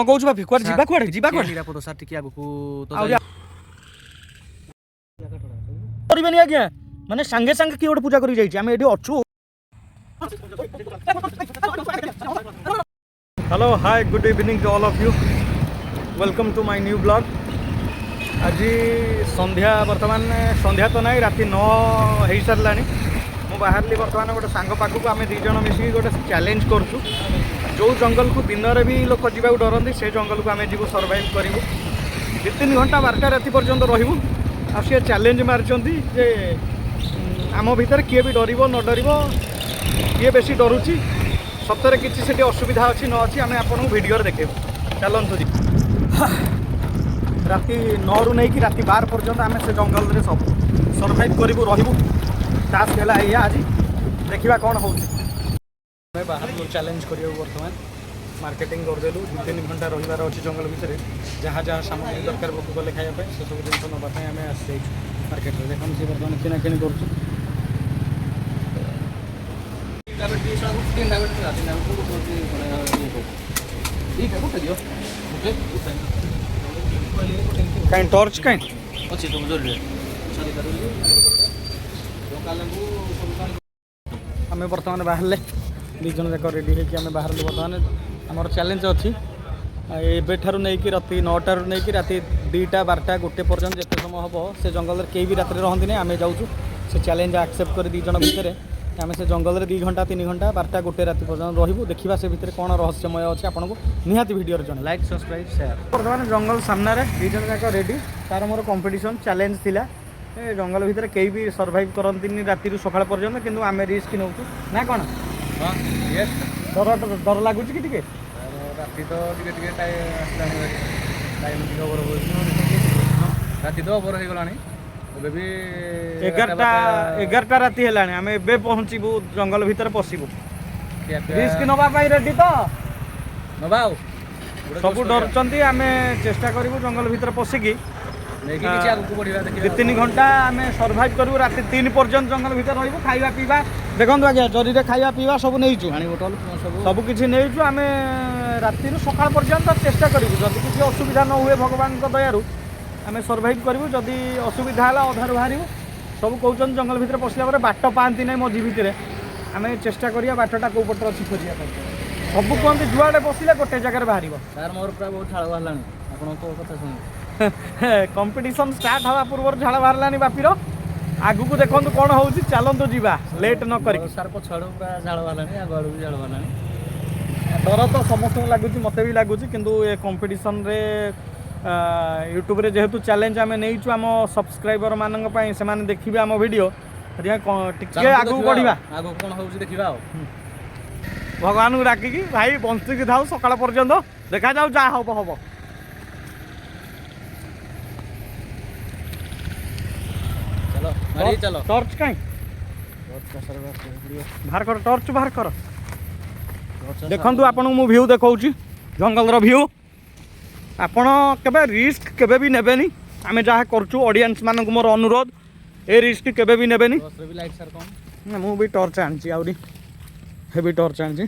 कौछ बापी कुआर जीवा कुआर जीवा कुआर निरापद सर टिके आगु तो करबेनी आज्ञा माने संगे संगे की गोटे पूजा करी जाइछि आमे एठी अछु। Hello hi good evening to all of you welcome to my new blog. आज संध्या बर्तमान संध्या तो नहीं राति 9 हो सारा मु बाहरली बर्तमान गोटे सांग पाखक आम दी जन मिसिक गोटे चैलेंज करूँ जो जंगल को दिन में भी लोक जावाक डरती से जंगल को आम जीव सर्वाइव करूँ 2-3 घंटा 12टा राति पर्यंत रहूँ आ सी चैलेंज मार्चंती जे आम भीतर किए भी डर न डर किए बेसी डरुची सतरे किसी से असुविधा अच्छी न अच्छी आम आपको भिडियो देखेबू चलतु जी। राति 9 रु नहीं कि राति 12 पर्यंत आम से जंगल में सब सर्वाइव करूँ रहू टास्क है या आज देखा कौन हो बाहर चैलेंज कर बर्तमान मार्केटिंग करदेलु 2-3 घंटा रही अच्छी जंगल भितर जहाँ जहाँ सामग्री दरकार भोक गले खायापी से सब जिन नापी आम आसी मार्केट में देखते सी बर्तमान किणाकिणी कर कहीं टॉर्च कहीं अच्छी तुम जरूरी आम बर्तमान बाहर दीज जाक रेडी होकर आम बाहर बर्तमान आमर चैलेंज अच्छी एबेठार नहीं कि राति 9टा नहीं कि राति 2टा 12टा 1 पर्यंत जिते समय हम से जंगल में कहीं भी रात रहती नहीं आम जाऊँ से चैलेंज एक्सेप्ट कर दीज भितर आम से जंगल में 2 घंटा 3 घंटा 12टा 1 राति पर्यंत रहू देखा से भितर कौन रहस्यमय अच्छे आपको निहाती भिडियो जन लाइक सब्सक्राइब शेयर। बर्तमान जंगल सामने दीज जाक रेडी तार मोर कंपटीशन चैलेंज थिला जंगल भितर कहीं भी सर्वाइव करती राति सकाळ पर्यंत किंतु आम रिस्क नौ ना कौन हाँ डर लगुच कि राति तो टाइम राति तो ओवर हो गलानी 11टा राति है आम ए पहुँचबू जंगल भितर पशिबू रिस्क नवाई रेडी तो नवा सब डरचंती आम चेष्टा करूँ जंगल भितर पशिकी 2-3 घंटा आम सर्वाइव करूँ राति 3 पर्यंत जंगल भितर रही खाଇବା पीवा देखो आज्ञा जरी खाଇବା पीवा सब नहीं पानी बोतल सब किसी नहीं आम राति सकाळ पर्यंत चेष्टा करूँ जदि किसी असुविधा न हुए भगवान दयारू आम सर्वाइव करूँ जदि असुविधा है अधार बाहर सब कहते जंगल भितर पशिला बाट पाती ना मझी भितर आम चेष्टा करिया बाटटा कौ पटर अच्छी खोजा सब कहते जुआड़े पशिले गोटे जगह बाहर सर मोर पूरा बहुत झाड़ बाहर आपको कथा शुणी कंपटीशन स्टार्ट हवा पूर्व झाड़ बाहर बापीर आगु को देखो कौन हो चलतु जीवा लेट न कर सर पछाड़ू पूरा झाड़ बाहर आग आड़ भी झाड़ बाहर डर तो समस्त लगुच मत भी लगुच किंतु ए कंपटीशन रे यूट्यूब रे जेहेतु चैलेंज आम नहीं आम सब्सक्राइबर मान से देखिए आम वीडियो टे आगू बढ़िया आगू कौन हो देखा भगवान को डाकिकी भाई बंचिकी थाऊ सकाळ पर्यंत देखा जाऊ जहाँ हम हम चलो टॉर्च कहीं बाहर कर टॉर्च बाहर कर देखु आपन मु व्यू देखौची जंगल रो व्यू आपण केबे रिस्क केबे भी नेबेनी आमे जहाँ करचु ऑडियंस मानक मोर अनुरोध ए रिस्क केबे भी नेबेनी लाइट सर कौन ना मु भी टॉर्च आनची आउरी हेवी टॉर्च आनची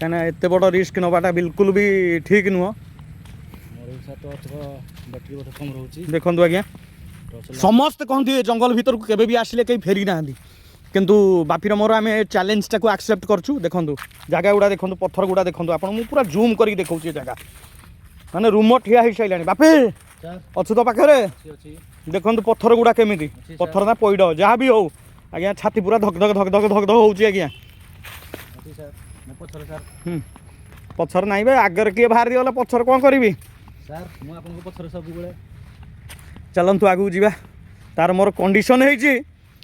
कना एते बड़ रिस्क नबाटा बिल्कुल भी ठीक नुह बैटरी बहुत कम रहउची देखंतु आज्ञा समस्त कहते जंगल भीतर को केबे भी आसिले कहीं फेरी ना किंतु बापीर मोर आम चैलेंज टाक एक्सेप्ट करछु देखंतु जगह गुड़ा देखंतु पत्थर गुड़ा देखंतु आपन मु पूरा जूम करके देखौची जगह माने रूम ठिया हो साइलानी बापे अच्छु तो पाखे देखंतु पत्थर गुड़ा केमिति पत्थर ना पैड जहाँ भी हो आज्ञा छाती पूरा धक धक धक धक धक धक होउची आज्ञा पत्थर नहीं बे आगर किए बाहर दिगला पत्थर कौन करी सर मु आपन को पत्थर सब गुळे चलतु आगू जावा तार मोर कंडीशन है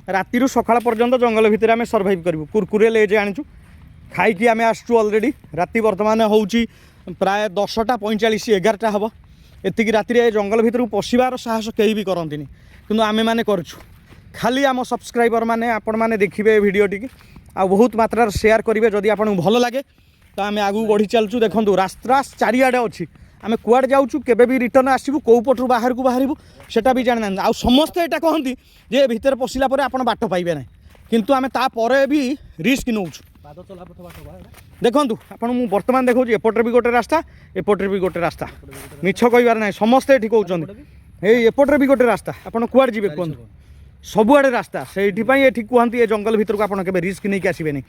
राति सकाळ पर्यंत जंगल भितर आम सर्वाइव करूँ कुरकुरे लेजे आनीचु खाई आम आसचु अलरेडी राति बर्तमान हूँ प्राय 10टा 45 11टा हम एतिकी राति जंगल भितर पशिबार साहस कहीं भी करती किंतु आमे माने करछु खाली आम सब्सक्राइबर माने आपण माने देखिबे वीडियो टी आ बहुत मात्रा शेयर करेंगे जदि आपको भल लगे तो आम आगू बढ़ी चलचु देखो रास्ता चारिआडे अच्छी आम कुआड़े जाऊँ केबे भी रिटर्न आसबू कौ पटू बाहर को बाहर सेटा भी जाना आ समस्ते यहाँ कहती जे भितर पशिला आप बाट पाइबे ना किंतु आम तापर भी रिस्क नौ ପାଦ ଚଲା ପଥ ବାଟ ବା ଏଇଟା ଦେଖନ୍ତୁ ଆପଣ ମୁଁ ବର୍ତ୍ତମାନ ଦେଖାଉଛି ଏପଟରେ ବି ଗୋଟେ ରାସ୍ତା ଏପଟରେ ବି ଗୋଟେ ରାସ୍ତା ମିଛ କହିବାର ନାହିଁ ସମସ୍ତେ ଏଠି କହୁଛନ୍ତି ଏଇ ଏପଟରେ ବି ଗୋଟେ ରାସ୍ତା ଆପଣ କୁଆଡ଼େ ଯିବେ କୁହନ୍ତୁ ସବୁଆଡ଼େ ରାସ୍ତା ସେଇଥିପାଇଁ ଏଠି କୁହନ୍ତି ଏ ଜଙ୍ଗଲ ଭିତରକୁ ଆପଣ କେବେ ରିସ୍କ ନେଇକି ଆସିବେନି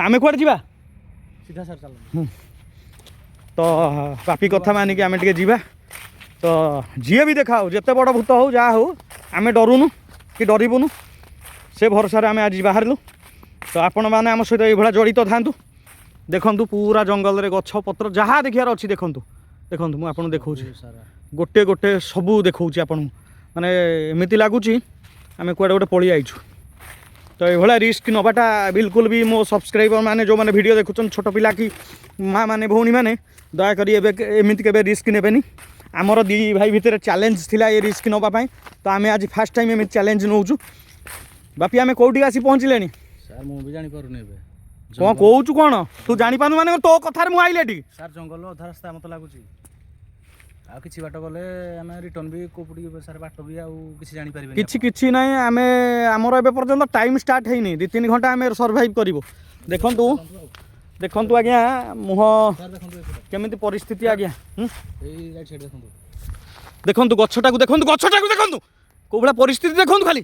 ଆମେ କୁଆଡ଼େ ଯିବା ସିଧା ସାର୍ ଚାଲ ତ ବାପି କଥା ମାନିକି ଆମେ ଟିକେ ଯିବା ତ ଯିଏ ବି ଦେଖା ହଉ ଯେତେ ବଡ଼ ଭୂତ ହଉ ଯାହା ହଉ ଆମେ ଡରୁନୁ କି ଡରିବୁନୁ ସେ ଭରସାରେ ଆମେ ଆଜି ବାହାରିଲୁ ତ ଆପଣମାନେ ଆମ ସହିତ ଏଇଭଳିଆ ଜଡ଼ିତ ଥାଆନ୍ତୁ ଦେଖନ୍ତୁ ପୁରା ଜଙ୍ଗଲରେ ଗଛ ପତ୍ର ଯାହା ଦେଖିବାର ଅଛି ଦେଖନ୍ତୁ ଦେଖନ୍ତୁ ମୁଁ ଆପଣଙ୍କୁ ଦେଖାଉଛି ସାରା ଗୋଟେ ଗୋଟେ ସବୁ ଦେଖାଉଛି ଆପଣଙ୍କୁ ମାନେ ଏମିତି ଲାଗୁଛି ଆମେ କୁଆଡ଼େ ଗୋଟେ ପଳେଇ ଆଇଛୁ ତ ଏଇଭଳିଆ ରିସ୍କ ନେବାଟା ବିଲକୁଲ ବି ମୋ ସବସ୍କ୍ରାଇବର ମାନେ ଯେଉଁମାନେ ଭିଡ଼ିଓ ଦେଖୁଛନ୍ତି ଛୋଟ ପିଲା କି ମା ମାନେ ଭଉଣୀ ମାନେ ଦୟାକରି ଏବେ ଏମିତି କେବେ ରିସ୍କ ନେବେନି ଆମର ଦୁଇ ଭାଇ ଭିତରେ ଚ୍ୟାଲେଞ୍ଜ ଥିଲା ଏ ରିସ୍କ ନେବା ପାଇଁ ତ ଆମେ ଆଜି ଫାର୍ଷ୍ଟ ଟାଇମ୍ ଏମିତି ଚ୍ୟାଲେଞ୍ଜ ନେଉଛୁ ବାପି ଆମେ କେଉଁଠିକି ଆସି ପହଞ୍ଚିଲେଣି ସାର୍ ମୁଁ ବି ଜାଣିପାରୁନି ଏବେ କ'ଣ କହୁଛୁ କ'ଣ ତୁ ଜାଣିପାରୁନୁ ମାନେ ତୋ କଥାରେ ମୁଁ ଆଇଲି ଏଠି ସାର୍ ଜଙ୍ଗଲ ଅଧା ରାସ୍ତା ମୋତେ ଲାଗୁଛି ଆଉ କିଛି ବାଟ ଗଲେ ଆମେ ରିଟର୍ନ ବି କୋଉପଟିକି ସାର୍ ବାଟ ବି ଆଉ କିଛି ଜାଣିପାରିବେନି କିଛି ନାହିଁ ଆମେ ଆମର ଏବେ ପର୍ଯ୍ୟନ୍ତ ଟାଇମ୍ ଷ୍ଟାର୍ଟ ହେଇନି 2-3 ଘଣ୍ଟା ଆମେ ସର୍ଭାଇଭ୍ କରିବୁ ଦେଖନ୍ତୁ ଦେଖନ୍ତୁ ଆଜ୍ଞା ମୁହଁ ସାର୍ ଦେଖନ୍ତୁ ଏପଟେ କେମିତି ପରିସ୍ଥିତି ଆଜ୍ଞା ଏଇ ରାଇଟ୍ ସାଇଡ୍ ଦେଖନ୍ତୁ ଦେଖନ୍ତୁ ଗଛଟାକୁ ଦେଖନ୍ତୁ କେଉଁ ଭଳିଆ ପରିସ୍ଥିତି ଦେଖନ୍ତୁ ଖାଲି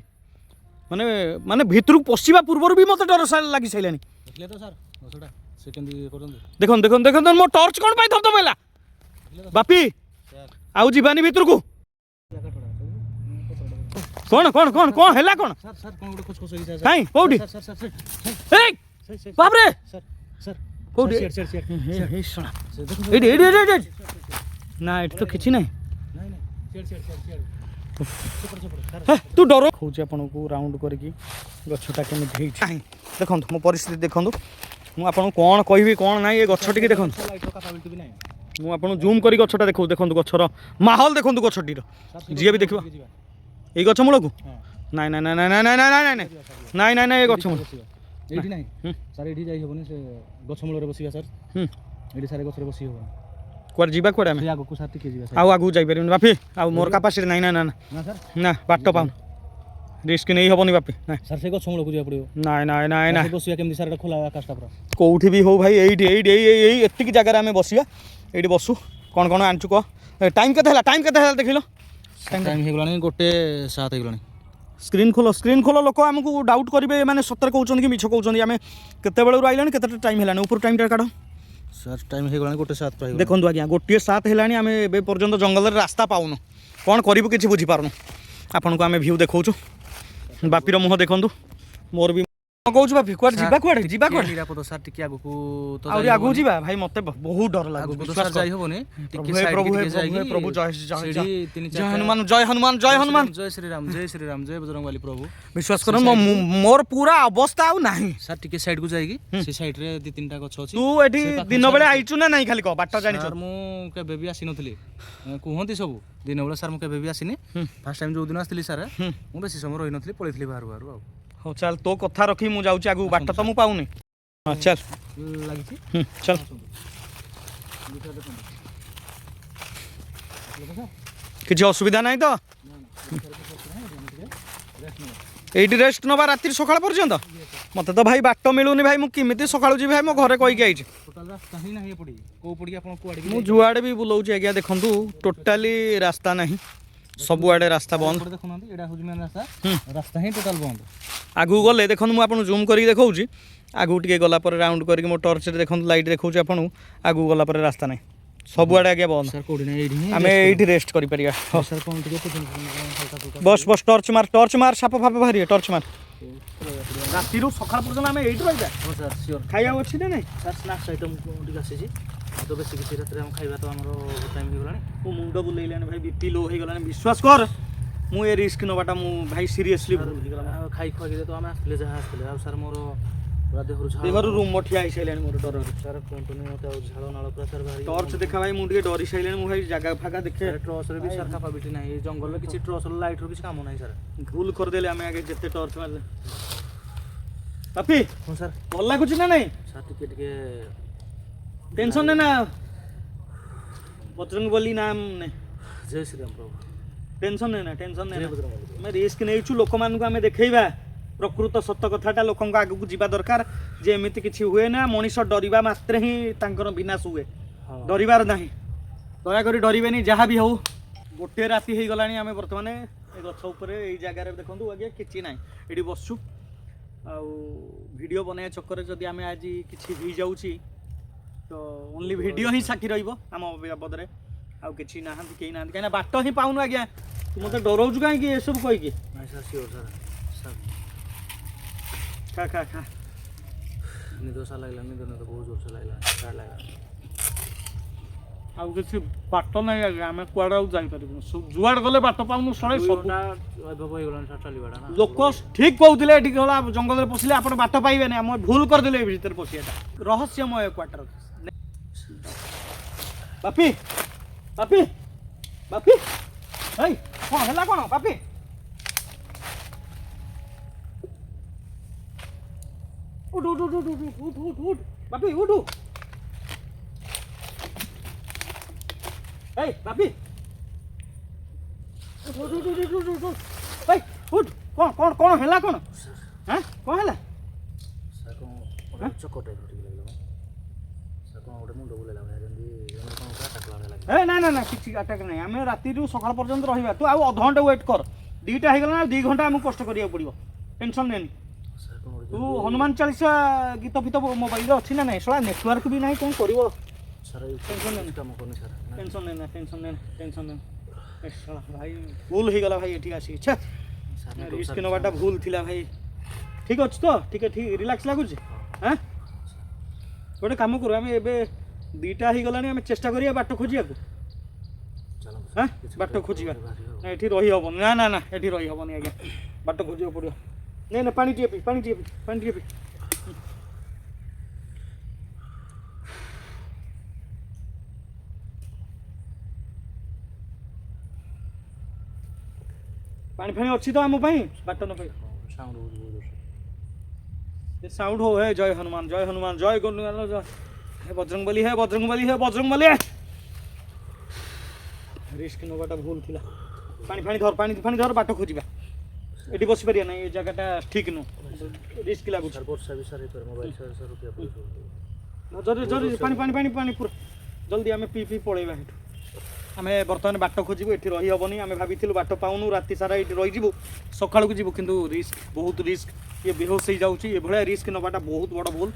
ମାନେ ମାନେ ଭିତରକୁ ପଶିବା ପୂର୍ବରୁ ବି ମୋତେ ଡର ଲାଗି ସାରିଲାଣି ଦେଖିଲେ ତ ସାର୍ ଗଛଟା ସେ କେମିତି କରୁଛନ୍ତି ଦେଖନ୍ତୁ ମୋ ଟର୍ଚ୍ଚ କ'ଣ ପାଇଁ ଧବଧବ ହେଲା ବାପି ସାର୍ ଆଉ ଯିବାନି ଭିତରକୁ କ'ଣ ହେଲା କ'ଣ ସାର୍ ସାର୍ କ'ଣ ଗୋଟେ ଖୋଜ ହେଇଛି କାଇଁ କୋଉଠି ସାର୍ ସାର୍ ସାର୍ ଏଇ ବାପରେ ସାର୍ ସାର୍ କୋଉଠି ସିଆଡ଼େ ସିଆଡ଼େ ସିଆଡ଼େ ଏଇ ଶୁଣ ସେ ଦେଖନ୍ତୁ ଏଇଠି ନା ଏଠି ତ କିଛି ନାହିଁ ନାଇଁ ନାଇଁ ସିଆଡ଼େ ସିଆଡ଼େ ସେପଟେ ସାର୍ ହେ ତୁ ଡର କହୁଛି ଆପଣଙ୍କୁ ରାଉଣ୍ଡ କରିକି ଗଛଟା କେମିତି ହେଇଛି ନାହିଁ ଦେଖନ୍ତୁ ମୋ ପରିସ୍ଥିତି ଦେଖନ୍ତୁ ମୁଁ ଆପଣଙ୍କୁ କ'ଣ କହିବି କ'ଣ ନାହିଁ ଏ ଗଛ ଟିକେ ଦେଖନ୍ତୁ ଲାଇଟ୍ର କାପାବିଲିଟି ବି ନାହିଁ ମୁଁ ଆପଣଙ୍କୁ ଜୁମ୍ କରି ଗଛଟା ଦେଖନ୍ତୁ ଗଛର ମାହୋଲ ଦେଖନ୍ତୁ ଗଛଟିର ଯିଏ ବି ଦେଖିବ ଯିବା ଏଇ ଗଛ ମୂଳକୁ ହଁ ନାଇଁ ଏ ଗଛ ମୂଳ ଏଇଠି ନାହିଁ ସାର୍ ଏଇଠି ଯାଇ ହେବନି ସେ ଗଛ ମୂଳରେ ବସିବା ସାର୍ ଏଇଠି ସାର୍ ଗଛରେ ବସି ହେବନି କୁଆଡ଼େ ଯିବା କୁଆଡ଼େ ଆମେ ସେ ଆଗକୁ ସାର୍ ଟିକେ ଯିବା ଆଉ ଆଗକୁ ଯାଇପାରିବୁନି ବାପି ଆଉ ମୋର କାପାସିଟି ନାହିଁ ନା ନା ସାର୍ ନା ବାଟ ପାଉନ ରିସ୍କ ନେଇ ହେବନି ବାପି ନାଇଁ ସାର୍ ସେ ଗଛ ମୂଳକୁ ଯିବାକୁ ପଡ଼ିବ ନାଇଁ ବସିବା କେମିତି ସାର୍ ଏଇଟା ଖୋଲା ଆକାଶଟା ପୁରା କେଉଁଠି ବି ହଉ ଭାଇ ଏଇଠି ଏଇ ଏତିକି ଜାଗାରେ ଆମେ ବସିବା ଏଇଠି ବସୁ କ'ଣ ଆଣିଛୁ କହ ଟାଇମ୍ କେତେ ହେଲା ଦେଖିଲ ଟାଇମ୍ ହେଇଗଲାଣି 1:07 ହେଇଗଲାଣି ସ୍କ୍ରିନ୍ ଖୋଲ ଲୋକ ଆମକୁ ଡାଉଟ୍ କରିବେ ମାନେ ସତରେ କହୁଛନ୍ତି କି ମିଛ କହୁଛନ୍ତି ଆମେ କେତେବେଳରୁ ଆଇଲାଣି କେତେଟା ଟାଇମ୍ ହେଲାଣି ଉପରୁ ଟାଇମ୍ଟା କାଢ଼ ସାର୍ ଟାଇମ୍ ହେଇଗଲାଣି 1:07 ପ୍ରାୟ ଦେଖନ୍ତୁ ଆଜ୍ଞା 1:07 ହେଲାଣି ଆମେ ଏବେ ପର୍ଯ୍ୟନ୍ତ ଜଙ୍ଗଲରେ ରାସ୍ତା ପାଉନୁ କ'ଣ କରିବୁ କିଛି ବୁଝିପାରୁନୁ ଆପଣଙ୍କୁ ଆମେ ଭିଉ ଦେଖାଉଛୁ ବାପିର ମୁହଁ ଦେଖନ୍ତୁ ମୋର ବି କ'ଣ କହୁଛୁ ବାପି କୁଆଡ଼େ ଯିବା କୁଆଡ଼େ ନିରାପଦ ସାର୍ ଟିକେ ଆଗକୁ ତ ଆହୁରି ଆଗକୁ ଯିବା ଭାଇ ମୋତେ ବହୁତ ଡର ଲାଗୁଛି ଆଗକୁ ତ ସାର୍ ଯାଇ ହେବନି ଟିକେ ପ୍ରଭୁ ସାଇଡ୍ ପ୍ରଭୁ ଟିକେ ଯାଇକି ପ୍ରଭୁ ଜୟ ସେଇଠି 3-4 ହନୁମାନ ଜୟ ଶ୍ରୀରାମ ଜୟ ବଜରଙ୍ଗବାଲି ପ୍ରଭୁ ବିଶ୍ୱାସ କର ମୋର ପୁରା ଅବସ୍ଥା ଆଉ ନାହିଁ ସାର୍ ଟିକେ ସାଇଡକୁ ଯାଇକି ସେ ସାଇଡରେ 2-3ଟା ଗଛ ଅଛି ତୁ ଏଠି ଦିନ ବେଳେ ଆଇଛୁ ନା ନାଇଁ ଖାଲି କହ ବାଟ ଜାଣିଛୁ ସାର୍ ମୁଁ କେବେ ବି ଆସିନଥିଲି କୁହନ୍ତି ସବୁ ଦିନ ବେଳେ ସାର୍ ମୁଁ କେବେ ବି ଆସିନି ଫାର୍ଷ୍ଟ ଟାଇମ୍ ଯୋଉ ଦିନ ଆସିଥିଲି ସାର୍ ମୁଁ ବେଶୀ ସମୟ ରହିନଥିଲି ପଳେଇଥିଲି ବାହାରୁ ଆଉ ହଉ ଚାଲ ତୋ କଥା ରଖି ମୁଁ ଯାଉଛି ଆଗକୁ ବାଟ ତ ମୁଁ ପାଉନି ହଁ ଚାଲ ଲାଗିଛି ଚାଲ କିଛି ଅସୁବିଧା ନାହିଁ ତ এইটি রেস্ট নবা রাত্রি সকাল পর্যন্ত মতো তো ভাই বাট মিলুনি ভাই মু কিমিতি সকালু যাবি ভাই মো ঘরে কইকি আইছি ଟୋଟାଲ ରାସ୍ତା ହିଁ ନାହିଁ ଏପଟେ କୋଉ ପଡ଼ିକି ଆପଣ କୁଆଡ଼େ মু যুଆড়ে বি বুলাউছি আজ্ঞା দেখন্তু ଟୋଟାଲି ରାସ୍ତା ନାହିଁ ସବୁଆଡ଼େ ରାସ୍ତା ବନ୍ଦ ଦେଖୁନାହାନ୍ତି ଏଇଟା ହେଉଛି ମେନ୍ ରାସ୍ତା ରାସ୍ତା ହିଁ ଟୋଟାଲ ବନ୍ଦ ଆଗକୁ ଗଲେ ଦେଖନ୍ତୁ ମୁଁ ଆପଣଙ୍କୁ ଜୁମ୍ କରିକି ଦେଖାଉଛି ଆଗକୁ ଟିକେ ଗଲା ପରେ ରାଉଣ୍ଡ କରିକି ମୋ ଟର୍ଚ୍ଚରେ ଦେଖନ୍ତୁ ଲାଇଟ୍ ଦେଖାଉଛି ଆପଣଙ୍କୁ ଆଗକୁ ଗଲା ପରେ ରାସ୍ତା ନାହିଁ ସବୁଆଡ଼େ ଆଜ୍ଞା ବନ୍ଦ ସାର୍ କୋଉଠି ନାହିଁ ଏଇଠି ହିଁ ଆମେ ଏଇଠି ରେଷ୍ଟ କରିପାରିବା ସାର୍ କ'ଣ ଟିକେ ବସ୍ ବସ୍ ଟର୍ଚ୍ଚ ମାର ସାପ ଫାପ ବାହାରିବେ ଟର୍ଚ୍ଚ ମାର ରାତିରୁ ସକାଳ ପର୍ଯ୍ୟନ୍ତ ଆମେ ଏଇଠି ରହିବା ହଁ ସାର୍ ସିଓର ଖାଇବାକୁ ଅଛି ନା ନାଇଁ ସାର୍ ସ୍ନାକ୍ସ ଆଇଟମ୍ ଟିକେ ଆସିଛି ତ ବେଶୀ କିଛି ରାତିରେ ଆମେ ଖାଇବା ତ ଆମର ଟାଇମ୍ ହେଇଗଲାଣି ମୋ ମୁଣ୍ଡ ବୁଲେଇଲାଣି ଭାଇ ବିପି ଲୋ ହେଇଗଲାଣି ବିଶ୍ୱାସ କର ମୁଁ ଏ ରିସ୍କ ନେବାଟା ମୁଁ ଭାଇ ସିରିୟସଲି ଭୁଲ ହେଇଗଲା ଆଉ ଖାଇ ଖୁଆଇକି ତ ଆମେ ଆସିଥିଲେ ଯାହା ଆସିଥିଲେ ଆଉ ସାର୍ ମୋର ପୁରା ଦେହରୁ ରୁମ ଠିଆ ହେଇସାରିଲାଣି ମୋର ଡରରେ ସାର୍ କୁହନ୍ତୁନି ମୋତେ ଆଉ ଝାଳ ନାଳ ପୁରା ସାର୍ ବାହାରି ଟର୍ଚ୍ଚ ଦେଖା ଭାଇ ମୁଁ ଟିକେ ଡରି ସାରିଲାଣି ମୁଁ ଭାଇ ଜାଗା ଫାଗା ଦେଖେ ଟ୍ରଚରେ ବି ସାର୍ କାପାବିଲିଟି ନାହିଁ ଏ ଜଙ୍ଗଲରେ କିଛି ଟ୍ରଚର ଲାଇଟ୍ର କିଛି କାମ ନାହିଁ ସାର୍ ଭୁଲ କରିଦେଲେ ଆମେ ଆଗେ ଯେତେ ଟର୍ଚ୍ଚ ମାରିଲେ ପାପି ହଁ ସାର୍ ଭଲ ଲାଗୁଛି ନା ନାଇଁ ସାର୍ ଟିକେ ଟେନସନ ନେ ନା ବଜରଙ୍ଗ ବଲି ନାମ ନେ ଜୟ ଶ୍ରୀରାମ ପ୍ରଭୁ ଟେନସନ ନେ ନା ଆମେ ରିସ୍କ ନେଇଛୁ ଲୋକମାନଙ୍କୁ ଆମେ ଦେଖେଇବା ପ୍ରକୃତ ସତ କଥାଟା ଲୋକଙ୍କ ଆଗକୁ ଯିବା ଦରକାର जे एमिति किछि हुए ना मनीष डरिबा मात्रे ही तांकर विनाश हुए हाँ डरिबार नाही दयाकरी डरबेनि जहाँ भी हूँ गोटे राति हो गलानी आम बर्तमान गछ उपरे एई जगार देखु आगे किसी ना ये बसचु वीडियो बनाया चक्कर जदि आम आज किसी हो जाऊँगी तो ओनली वीडियो ही साक्षी रम बाबद आउ कि ना कहीं ना कहीं बाट ही पाऊनु आज्ञा तू मत डराऊँ कहीं ये सब कहीकि नहीं सर सियोर सर सर खा खा खा निद सा लगे निद निद बहुत जोर से लगे टायर लगा आउ किसी बाट ना आज्ञा आम कड़े जापर जुआड़ गले बाट पाऊनु सड़े सब लोक ठीक कहते ये जंगल पशिले आप बाट पाइबे ना आम भूल करदे भर पशिया रहस्यमय क्वार्टर बापी बापी बापी है कौन है कौन बापी उठ उठ उठ उठ उठ उठ उठ बापी उठ ए बापी उठ उठ उठ उठ उठ उठ उठ ए उठ कौन कौन कौन है कौन हैं कौन है सर कौन चक्कर टाइप ठीक लगला सर कौन गोटे मुंड बुलेला भाई जंदी कौन अटैक लागला ए ना ना ना किछि अटैक नहीं आम राति सकाळ पर्यंत रहिबा तू आउ अध घंटा वेट कर 2टा हो गला 2 घंटा हमको कष्ट करिया पड़िबो टेंशन लेनी सर कौन तू हनुमान चालीसा गीत फित मोबाइल अच्छी ना नहीं सला नेटवर्क भी नहीं कौन कर सर टेंशन लेना काम करनी सर टेंशन लेना टेंशन लेना टेंशन लेना सला भाई भूल हो गला भाई एठी आसी छे रिस्क नवाटा भूल थिला भाई ठीक अछि तो ठीक रिलैक्स लागु छी हैं गोटे काम करू आम एबे 2टा हो गलानी आम चेष्टा करिया बाट खोजिया को चलो हाँ बाट खोजिबा ना एठी रही हबन ना ना ना एठी रही हबन आज्ञा बाट खोजियो पड़ियो नहीं ना पानी टिए पी पानी टिए पी पानी टिए पी पानी फानी अच्छी तो आम बाट न पाई साउंड बहुत जोर से साउंड हो है जय हनुमान जय गुणगान जय हे बजरंगबली है बजरंगबली है बजरंगबली रिस्क नबाटा भूल थिला पानी फानी धर बाट खोजिबा एटी बसी पारिया ना ये जगहटा ठीक नु रिस्क लागु सर वर्षा भी सर पर मोबाइल सर रुपया पड़ो जरी जरी पानी पूरा जल्दी आम पी पी पळेबा हेठु आम बर्तमान बाट खोजबू ये रही हेनी आम भाई बाट पाऊनु राति सारा ये रही सकाल को जीवु किंतु रिस्क बहुत रिस्क ये बेहोश हो जाऊँगी ये भाया रिस्क नवाटा बहुत बड़ भूल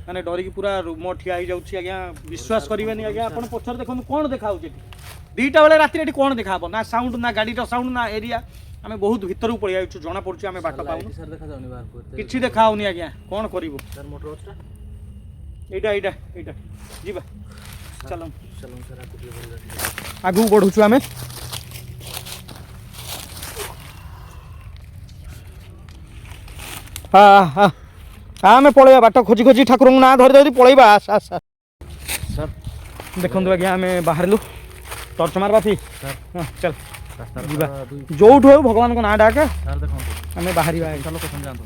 मैंने डरिकी पूरा रूम ठिया हो जाऊँगी आज्ञा विश्वास करेंगे आज्ञा आप पचर देखो कौन देखा 2टा बेले राति कौन देखा ना साउंड ना गाड़ी साउंड ना एरिया आम बहुत भितर पड़े जाऊँ जना पड़े आम बाट पाऊनु सर देखा जाउनी बाहर को किसी देखा होनी आज्ञा कौन करू सर मोटर अच्छा एटा एटा एटा जीवा चलो चलो सर आपको आगू बढ़ुचु आम हाँ हाँ आम पलैया बाट खोजी खोजी ठाकुर ना धरी धरी पलैबा आस आस सर देखु आज्ञा आम बाहर टर्च मार बाफी सर हाँ चल रास्ता जीवा जोठु हो भगवान को ना डाके सर देखो आम बाहर चलो लोकेशन जानतो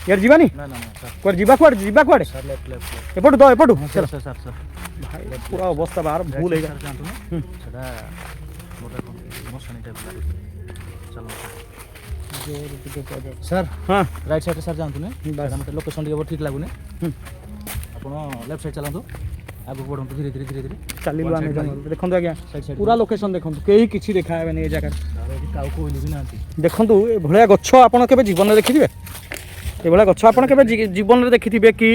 यार जीवानी ना ना सर कुआडे जीवा कुआडे सर लेफ्ट एपटू तो एपटू चल सर सर सर भाई पूरा अवस्था बाहर भूल सर जानतो ना सेटा मोटर मोशनी टाइप चलो सर हाँ राइट साइड सर जानतो ना मत लोकेशन टिके ठीक लागुने आपण लेफ्ट साइड चलातो आगु बढ़ंतु धीरे धीरे धीरे धीरे चलिलु आम जंगल देखंतु आज्ञा साइड पूरा लोकेशन देखंतु केही किछि देखा हेबे नै जगह काउ को भी नांती देखंतु ए भलिया गच्छ आपण केबे जीवन रे देखिथिबे ए भलिया गच्छ आपण केबे जीवन रे देखिथिबे कि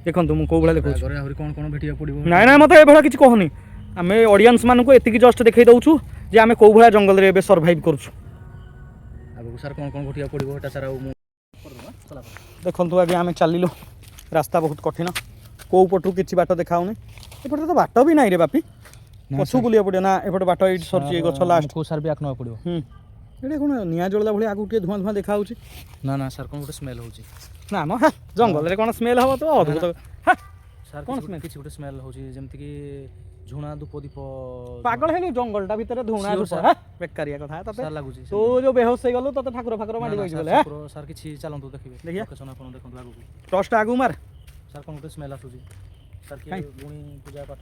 देखंतु मु को भलिया देखौ घरे आहुरी कोन कोन भेटिया पड़िबो नाइ नाइ मते ए भलिया किछि कहनी आमे ऑडियंस मान को एतिकी जस्ट देखै दउछु जे आमे को भलिया जंगल रे एबे सर्वाइव करछु आगु सर कोन कोन भेटिया पड़िबो एटा सर चला देखंतु आगे आमे चलिलु रास्ता बहुत कठिन को पटु किछि बाट देखाउनी एपटे तो बाट भी नाही रे बापी पछु बुलिया पड़े ना एपटे बाट एट सरची गछ लास्ट को सर भी आखनो पड़िबो एडे कोन निया जळला भली आगु के धुआं धुआं देखा होछि ना ना सर कोन गोटे स्मेल होछि ना म जंगल रे कोन स्मेल हबो तो अद्भुत सर कोन स्मेल किछि गोटे स्मेल होछि जेमति कि झुणा धूप दीप पागल हेलु जंगलटा भितर धुआं धूप बेकारिया कथा तते सर लागुछि तो जो बेहोश हो गलो तते ठाकुर फाकुर माडी गइछ बोले सर किछि चलंतु देखिबे देखिया लोकेशन आपण देखंतु आगु टॉर्च आगु मार सर कोन गोटे स्मेल आसुछि सर के गुणी पूजा पाठ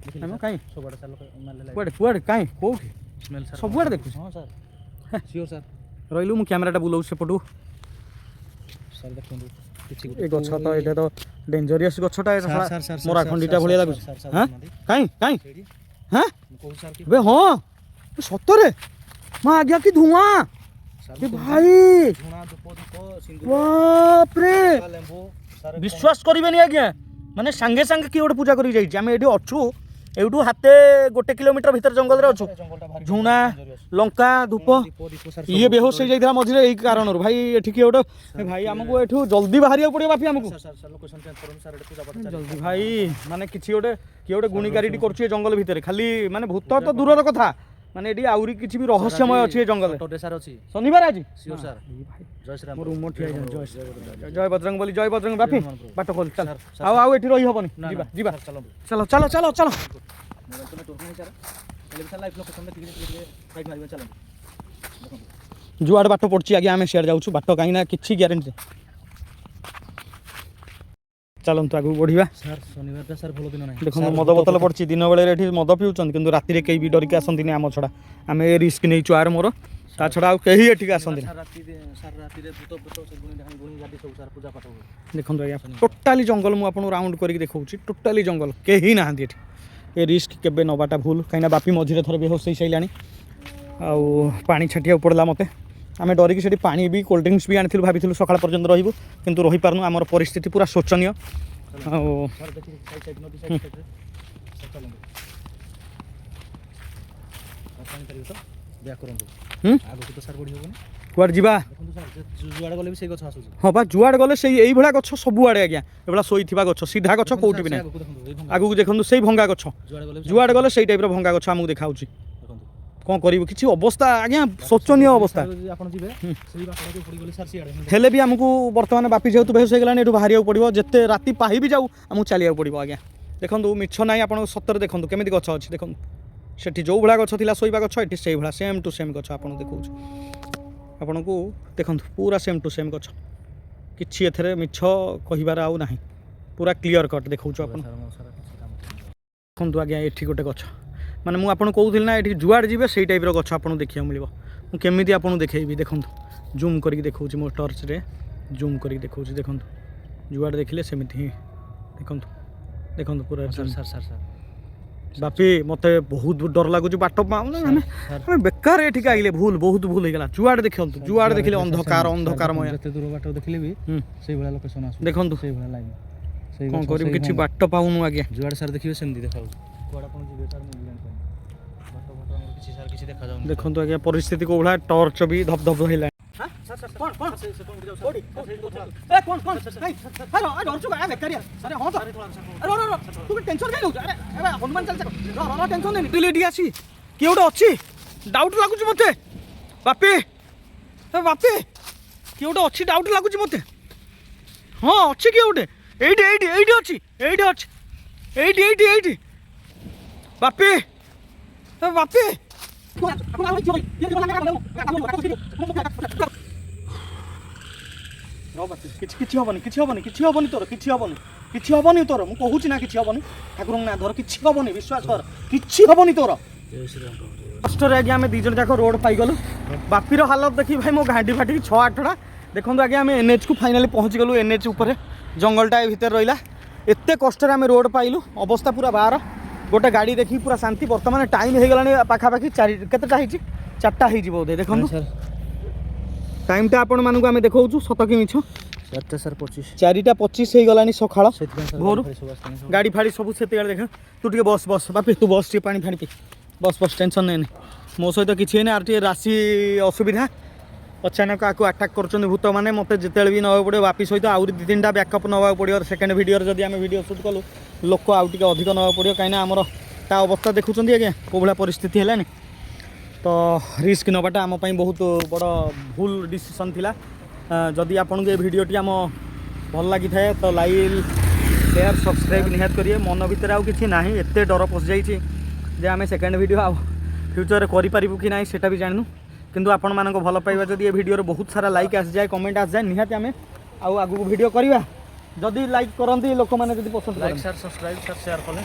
किछि हम काई सबडा सर लोक मारले कुआडे कुआडे काई कोठी स्मेल सर सबुआडे देखु हां सर सियोर सर रहिलु मु कैमराटा बुलाउ सेपटु सर देखंतु ଏ ଗଛ ତ ଏଇଟା ତ ଡେଞ୍ଜରିୟସ୍ ଗଛଟା ଏ ମରା ଖଣ୍ଡିଟା ଭଳିଆ ଲାଗୁଛି। ହଁ କାଇଁ କାଇଁ ହଁ ବେ ହଁ ସତରେ ମା ଆଜ୍ଞା କି ଧୂଆଁ ଏ ଭାଇ ବାପରେ ବିଶ୍ୱାସ କରିବେନି ଆଜ୍ଞା ମାନେ ସାଙ୍ଗେ ସାଙ୍ଗେ କିଏ ଗୋଟେ ପୂଜା କରିକି ଯାଇଛି। ଆମେ ଏଇଠି ଅଛୁ ଏଇଠୁ ହାତେ 1 କିଲୋମିଟର ଭିତରେ ଜଙ୍ଗଲରେ ଅଛୁ। ଝୁଣା ଲଙ୍କା ଧୂପ ଇଏ ବେହୋସ ହେଇଯାଇଥିଲା ମଝିରେ ଏଇ କାରଣରୁ। ଭାଇ ଏଠି କିଏ ଗୋଟେ ଭାଇ ଆମକୁ ଏଠୁ ଜଲ୍ଦି ବାହାରିବାକୁ ପଡ଼ିବ ବାପି ଆମକୁ ଜଲ୍ଦି ଭାଇ ମାନେ କିଛି ଗୋଟେ କିଏ ଗୋଟେ ଗୁଣିକାରୀଟି କରୁଛି ଏ ଜଙ୍ଗଲ ଭିତରେ। ଖାଲି ମାନେ ଭୂତ ତ ଦୂରର କଥା ମାନେ ଏଠି ଆହୁରି କିଛି ବି ରହସ୍ୟମୟ ଅଛି ଏ ଜଙ୍ଗଲରେ। ଶନିବାର ଆଜି ଜୟ ବଜରଙ୍ଗ ବୋଲି ଜୟ ବଜରଙ୍ଗ ବାପି ବାଟ ଖୋଲ ଚାଲ ଆଉ ଏଠି ରହି ହବନି ଯିବା ଯିବା ଚାଲ ଚାଲ ଚାଲ ଚାଲ ଯୁଆଡ଼େ ବାଟ ପଡ଼ୁଛି ଆଜ୍ଞା ଆମେ ସିଆଡ଼େ ଯାଉଛୁ ବାଟ କାହିଁକି ନା କିଛି ଗ୍ୟାରେଣ୍ଟି ଚାଲନ୍ତୁ ଆଗକୁ ବଢ଼ିବା। ଦେଖନ୍ତୁ ମଦ ବୋତଲ ପଡ଼ିଛି ଦିନ ବେଳେ ଏଠି ମଦ ପିଉଛନ୍ତି କିନ୍ତୁ ରାତିରେ କେହି ବି ଡରିକି ଆସନ୍ତିନି ଆମ ଛଡ଼ା। ଆମେ ଏ ରିସ୍କ ନେଇଛୁ ଆର ମୋର ତା ଛଡ଼ା ଆଉ କେହି ଏଠିକି ଆସନ୍ତିନି। ଦେଖନ୍ତୁ ଆଜ୍ଞା ଟୋଟାଲି ଜଙ୍ଗଲ ମୁଁ ଆପଣଙ୍କୁ ରାଉଣ୍ଡ କରିକି ଦେଖାଉଛି ଟୋଟାଲି ଜଙ୍ଗଲ କେହି ନାହାନ୍ତି ଏଠି। ଏ ରିସ୍କ କେବେ ନେବାଟା ଭୁଲ କାହିଁକିନା ବାପି ମଝିରେ ଥରେ ବେହୋସ ହେଇସାରିଲାଣି ଆଉ ପାଣି ଛାଟିବାକୁ ପଡ଼ିଲା ମୋତେ। ଆମେ ଡରିକି ସେଠି ପାଣି ବି କୋଲ୍ଡ ଡ୍ରିଙ୍କସ୍ ବି ଆଣିଥିଲୁ ଭାବିଥିଲୁ ସକାଳ ପର୍ଯ୍ୟନ୍ତ ରହିବୁ କିନ୍ତୁ ରହିପାରୁନୁ। ଆମର ପରିସ୍ଥିତି ପୁରା ଶୋଚନୀୟ ଆଉ କୁଆଡ଼େ ଯିବା ହଁ ବା ଯୁଆଡ଼େ ଗଲେ ସେଇ ଏଇଭଳିଆ ଗଛ ସବୁଆଡ଼େ ଆଜ୍ଞା ଏଭଳିଆ ଶୋଇଥିବା ଗଛ ସିଧା ଗଛ କୋଉଠି ବି ନାହିଁ। ଆଗକୁ ଦେଖନ୍ତୁ ସେଇ ଭଙ୍ଗା ଗଛ ଯୁଆଡ଼େ ଗଲେ ସେଇ ଟାଇପ୍ର ଭଙ୍ଗା ଗଛ ଆମକୁ ଦେଖାଯାଉଛି। କ'ଣ କରିବୁ କିଛି ଅବସ୍ଥା ଆଜ୍ଞା ଶୋଚନୀୟ ଅବସ୍ଥା ହେଲେ ବି ଆମକୁ ବର୍ତ୍ତମାନ ବାପି ଯେହେତୁ ବେହୋସ ହେଇଗଲାଣି ଏଠୁ ବାହାରିବାକୁ ପଡ଼ିବ। ଯେତେ ରାତି ପାହି ବି ଯାଉ ଆମକୁ ଚାଲିବାକୁ ପଡ଼ିବ ଆଜ୍ଞା। ଦେଖନ୍ତୁ ମିଛ ନାହିଁ ଆପଣଙ୍କ ସତରେ ଦେଖନ୍ତୁ କେମିତି ଗଛ ଅଛି ଦେଖନ୍ତୁ ସେଠି ଯେଉଁ ଭଳିଆ ଗଛ ଥିଲା ଶୋଇବା ଗଛ ଏଠି ସେଇଭଳିଆ ସେମ୍ ଟୁ ସେମ୍ ଗଛ ଆପଣଙ୍କୁ ଦେଖାଉଛି। ଆପଣଙ୍କୁ ଦେଖନ୍ତୁ ପୁରା ସେମ୍ ଟୁ ସେମ୍ ଗଛ କିଛି ଏଥିରେ ମିଛ କହିବାର ଆଉ ନାହିଁ ପୁରା କ୍ଲିଅର କଟ୍ ଦେଖାଉଛୁ ଆପଣ। ଦେଖନ୍ତୁ ଆଜ୍ଞା ଏଠି ଗୋଟେ ଗଛ ମାନେ ମୁଁ ଆପଣଙ୍କୁ କହୁଥିଲି ନା ଏଠି ଯୁଆଡ଼େ ଯିବେ ସେଇ ଟାଇପ୍ର ଗଛ ଆପଣଙ୍କୁ ଦେଖିବାକୁ ମିଳିବ। ମୁଁ କେମିତି ଆପଣଙ୍କୁ ଦେଖେଇବି ଦେଖନ୍ତୁ ଜୁମ୍ କରିକି ଦେଖାଉଛି ମୋ ଟର୍ଚ୍ଚରେ ଜୁମ୍ କରିକି ଦେଖାଉଛି ଦେଖନ୍ତୁ ଯୁଆଡ଼େ ଦେଖିଲେ ସେମିତି ହିଁ ଦେଖନ୍ତୁ ଦେଖନ୍ତୁ ପୁରା ବାପି ମୋତେ ବହୁତ ଡର ଲାଗୁଛି ବାଟ ପାଉନି ଆମେ ବେକାର ଏଠିକି ଆଇଲେ ଭୁଲ ବହୁତ ଭୁଲ ହେଇଗଲା। ଯୁଆଡ଼େ ଦେଖନ୍ତୁ ଯୁଆଡ଼େ ଦେଖିଲେ ଅନ୍ଧକାର ଅନ୍ଧକାରମୟ ଦେଖନ୍ତୁ କ'ଣ କରିବୁ କିଛି ବାଟ ପାଉନୁ ଆଜ୍ଞା। ଯୁଆଡ଼େ ସାର୍ ଦେଖିବେ ସେମିତି ଦେଖାଯାଉଛି। ଦେଖନ୍ତୁ ଆଜ୍ଞା ପରିସ୍ଥିତି କୋଉ ଭଳିଆ ଟର୍ଚ୍ଚ ବି ଧପ ଧପ ହେଲାଣି। କିଏ ଗୋଟେ ଅଛି ଡାଉଟ୍ ଲାଗୁଛି ମୋତେ ବାପି ବାପି କିଏ ଗୋଟେ ଅଛି ଡାଉଟ୍ ଲାଗୁଛି ମୋତେ। ହଁ ଅଛି କିଏ ଗୋଟେ ଏଇଠି ଏଇଠି ଏଇଠି ଅଛି ଏଇଠି ଅଛି ଏଇଠି ଏଇଠି ଏଇଠି ବାପି ବାପି କିଛି ହବନି କିଛି ହବନି କିଛି ହବନି ତୋର କିଛି ହବନି କିଛି ହବନି ତୋର ମୁଁ କହୁଛି ନା କିଛି ହବନି ଠାକୁରଙ୍କ ନାଁ ଧର କିଛି ହବନି ବିଶ୍ୱାସ କର କିଛି ହବନି ତୋର। କଷ୍ଟରେ ଆଜ୍ଞା ଆମେ 2 ଜଣ ଯାକ ରୋଡ଼ ପାଇଗଲୁ। ବାପିର ହାଲତ ଦେଖି ଭାଇ ମୋ ଘାଣ୍ଟି ଫାଟିକି 6-8ଟା ଦେଖନ୍ତୁ ଆଜ୍ଞା ଆମେ NHକୁ ଫାଇନାଲି ପହଞ୍ଚିଗଲୁ। NH ଉପରେ ଜଙ୍ଗଲଟା ଭିତରେ ରହିଲା ଏତେ କଷ୍ଟରେ ଆମେ ରୋଡ଼ ପାଇଲୁ ଅବସ୍ଥା ପୁରା ବାର ଗୋଟେ ଗାଡ଼ି ଦେଖିକି ପୁରା ଶାନ୍ତି। ବର୍ତ୍ତମାନ ଟାଇମ୍ ହେଇଗଲାଣି ପାଖାପାଖି କେତେଟା ହେଇଛି 4ଟା ହେଇଯିବ ବୋଧେ ଦେଖନ୍ତୁ ଟାଇମ୍ଟା ଆପଣମାନଙ୍କୁ ଆମେ ଦେଖାଉଛୁ ସତ କି ମିଛ 4ଟା 25 ହେଇଗଲାଣି ସକାଳ ଭୋରୁ ଗାଡ଼ି ଫାଡ଼ି ସବୁ ସେତେବେଳେ ଦେଖ। ତୁ ଟିକେ ବସ୍ ବସ୍ ବାପି ତୁ ବସ୍ ଟିକେ ପାଣି ଫାଣି ପି ବସ୍ ବସ୍ ଟେନସନ୍ ନେନି ମୋ ସହିତ କିଛି ହେଇନି ଆର ଟିକେ ରାଶି ଅସୁବିଧା ଅଚାନକ ଆକୁ ଆଟାକ୍ କରୁଛନ୍ତି ଭୂତ ମାନେ ମୋତେ ଯେତେବେଳେ ବି ନେବାକୁ ପଡ଼ିବ ବାପି ସହିତ ଆହୁରି 2-3ଟା ବ୍ୟାକଅପ୍ ନେବାକୁ ପଡ଼ିବ। ସେକେଣ୍ଡ ଭିଡ଼ିଓରେ ଯଦି ଆମେ ଭିଡ଼ିଓ ସୁଟ୍ କଲୁ ଲୋକ ଆଉ ଟିକେ ଅଧିକ ନେବାକୁ ପଡ଼ିବ କାହିଁକିନା ଆମର ତା ଅବସ୍ଥା ଦେଖୁଛନ୍ତି ଆଜ୍ଞା କେଉଁ ଭଳିଆ ପରିସ୍ଥିତି ହେଲାନି। ତ ରିସ୍କ ନେବାଟା ଆମ ପାଇଁ ବହୁତ ବଡ଼ ଭୁଲ ଡିସିସନ୍ ଥିଲା। ଯଦି ଆପଣଙ୍କୁ ଏ ଭିଡ଼ିଓଟି ଆମ ଭଲ ଲାଗିଥାଏ ତ ଲାଇକ୍ ସେୟାର ସବସ୍କ୍ରାଇବ୍ ନିହାତି କରିବେ। ମନ ଭିତରେ ଆଉ କିଛି ନାହିଁ ଏତେ ଡର ପଶିଯାଇଛି ଯେ ଆମେ ସେକେଣ୍ଡ ଭିଡ଼ିଓ ଆଉ ଫ୍ୟୁଚରରେ କରିପାରିବୁ କି ନାହିଁ ସେଇଟା ବି ଜାଣିନୁ କିନ୍ତୁ ଆପଣମାନଙ୍କ ଭଲ ପାଇବା ଯଦି ଏ ଭିଡ଼ିଓରେ ବହୁତ ସାରା ଲାଇକ୍ ଆସିଯାଏ କମେଣ୍ଟ ଆସିଯାଏ ନିହାତି ଆମେ ଆଉ ଆଗକୁ ଭିଡ଼ିଓ କରିବା। ଯଦି ଲାଇକ୍ କରନ୍ତି ଲୋକମାନେ ଯଦି ପସନ୍ଦ କରନ୍ତି like sir subscribe sir share କଲେ